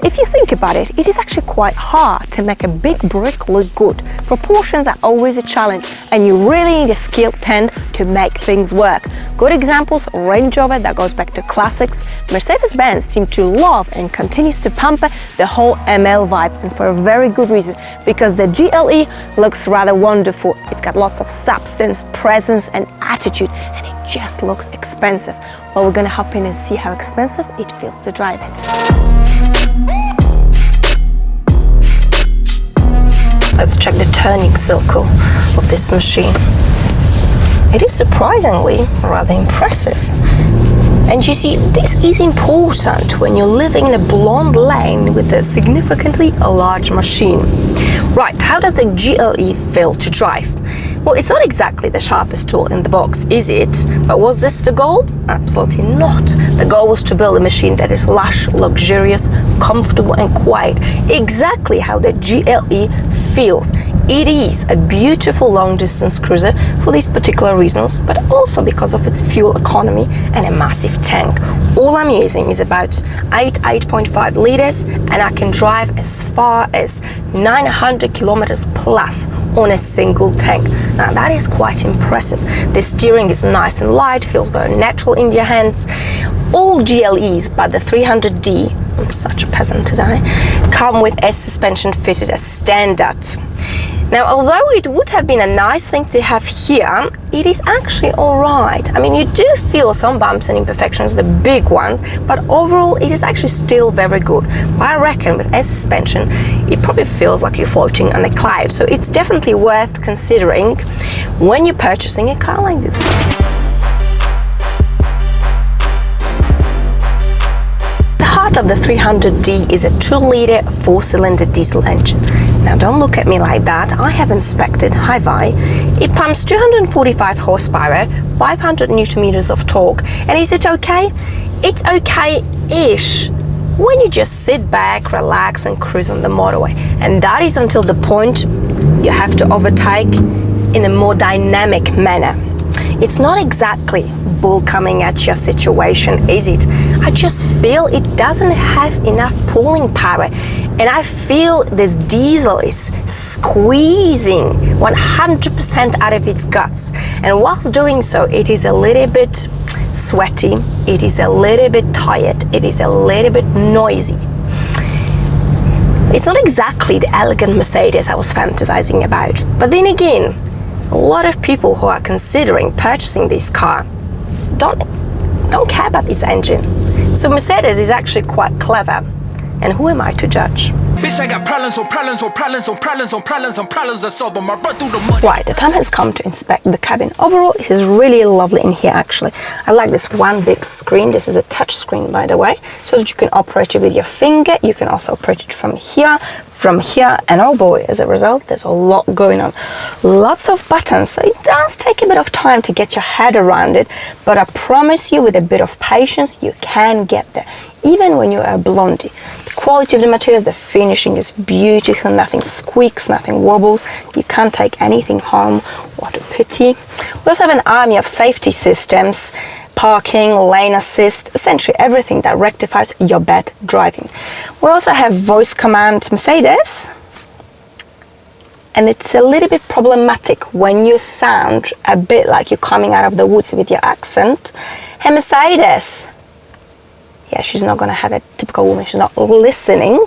If you think about it, it is actually quite hard to make a big brick look good. Proportions are always a challenge, and you really need a skilled hand to make things work. Good examples: Range Rover, that goes back to classics. Mercedes-Benz seem to love and continues to pamper the whole ML vibe, and for a very good reason, because the GLE looks rather wonderful. It's got lots of substance, presence and attitude, and it just looks expensive. Well, we're gonna hop in and see how expensive it feels to drive it. Let's check the turning circle of this machine. It is surprisingly rather impressive. And you see, this is important when you're living in a blonde lane with a significantly large machine. Right, how does the GLE feel to drive? Well, it's not exactly the sharpest tool in the box, is it? But was this the goal? Absolutely not. The goal was to build a machine that is lush, luxurious, comfortable and quiet, exactly how the GLE feels. It is a beautiful long-distance cruiser for these particular reasons, but also because of its fuel economy and a massive tank. All I'm using is about 8.5 liters, and I can drive as far as 900 kilometers plus on a single tank. Now that is quite impressive. The steering is nice and light, feels very natural in your hands. All GLEs but the 300D, I'm such a peasant today, come with S suspension fitted as standard. Now, although it would have been a nice thing to have here, it is actually alright. I mean, you do feel some bumps and imperfections, the big ones, but overall it is actually still very good. I reckon with S suspension, it probably feels like you're floating on a cloud, so it's definitely worth considering when you're purchasing a car like this. Of the 300D is a 2-liter 4-cylinder diesel engine. Now don't look at me like that, I have inspected. Hi-fi. It pumps 245 horsepower, 500 newton meters of torque. And is it okay? It's okay-ish when you just sit back, relax and cruise on the motorway. And that is until the point you have to overtake in a more dynamic manner. It's not exactly bull coming at your situation, is it? I just feel it doesn't have enough pulling power, and I feel this diesel is squeezing 100% out of its guts, and whilst doing so it is a little bit sweaty, it is a little bit tired, it is a little bit noisy. It's not exactly the elegant Mercedes I was fantasizing about, but then again, a lot of people who are considering purchasing this car don't care about this engine. So Mercedes is actually quite clever, and who am I to judge? Bitch, I got problems on problems on problems on problems on problems on problems. I solve them. I run through the money. Right, the time has come to inspect the cabin. Overall, it is really lovely in here actually. I like this one big screen. This is a touch screen, by the way, so that you can operate it with your finger. You can also operate it from here, and oh boy, as a result, there's a lot going on. Lots of buttons, so it does take a bit of time to get your head around it, but I promise you, with a bit of patience, you can get there, even when you're a blondie. The quality of the materials, the finishing is beautiful, nothing squeaks, nothing wobbles. You can't take anything home. What a pity. We also have an army of safety systems, parking, lane assist, essentially everything that rectifies your bad driving. We also have voice command Mercedes, and it's a little bit problematic when you sound a bit like you're coming out of the woods with your accent. Hey Mercedes! Yeah, she's not going to have a typical woman, she's not listening.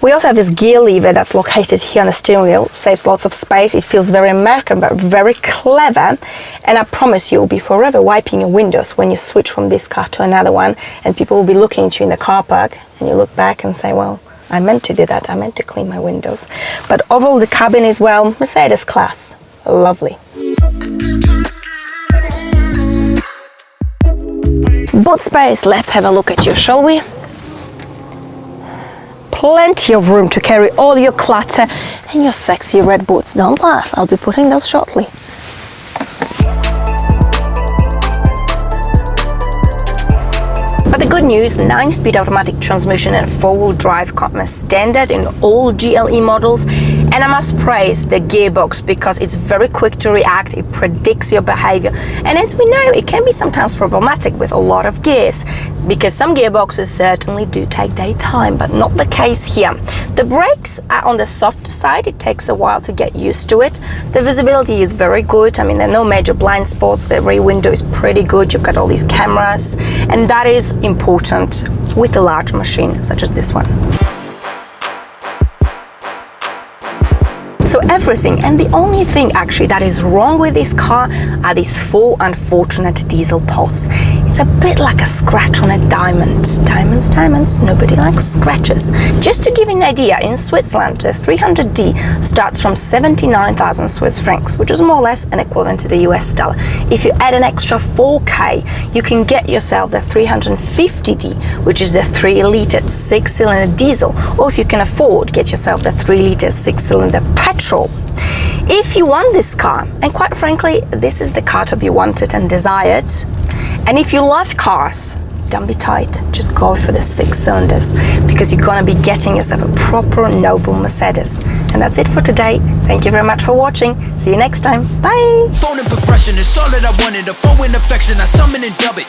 We also have this gear lever that's located here on the steering wheel. Saves lots of space. It feels very American but very clever, and I promise you'll be forever wiping your windows when you switch from this car to another one, and people will be looking at you in the car park, and you look back and say, well, I meant to do that, I meant to clean my windows. But overall the cabin is, well, Mercedes class. Lovely. Boot space, let's have a look at you, shall we? Plenty of room to carry all your clutter and your sexy red boots. Don't laugh, I'll be putting those shortly. But the good news, 9-speed automatic transmission and 4-wheel drive come as standard in all GLE models, And I must praise the gearbox because it's very quick to react, it predicts your behavior. And as we know, it can be sometimes problematic with a lot of gears because some gearboxes certainly do take their time, but not the case here. The brakes are on the soft side, it takes a while to get used to it. The visibility is very good, I mean there are no major blind spots, the rear window is pretty good, you've got all these cameras, and that is important with a large machine such as this one. So everything, and the only thing actually that is wrong with this car are these 4 unfortunate diesel pods. It's a bit like a scratch on a diamond. Diamonds, nobody likes scratches. Just to give you an idea, in Switzerland, the 300D starts from 79,000 Swiss francs, which is more or less an equivalent to the US dollar. If you add an extra 4K, you can get yourself the 350D, which is the 3-liter 6-cylinder diesel, or if you can afford, get yourself the 3-liter 6-cylinder petrol. If you want this car, and quite frankly, this is the car to be wanted and desired, and if you love cars, don't be tight, just go for the 6 cylinders because you're gonna be getting yourself a proper noble Mercedes. And that's it for today. Thank you very much for watching. See you next time. Bye. Phone and progression is all that I wanted. A phone in affection, I summon and dub it.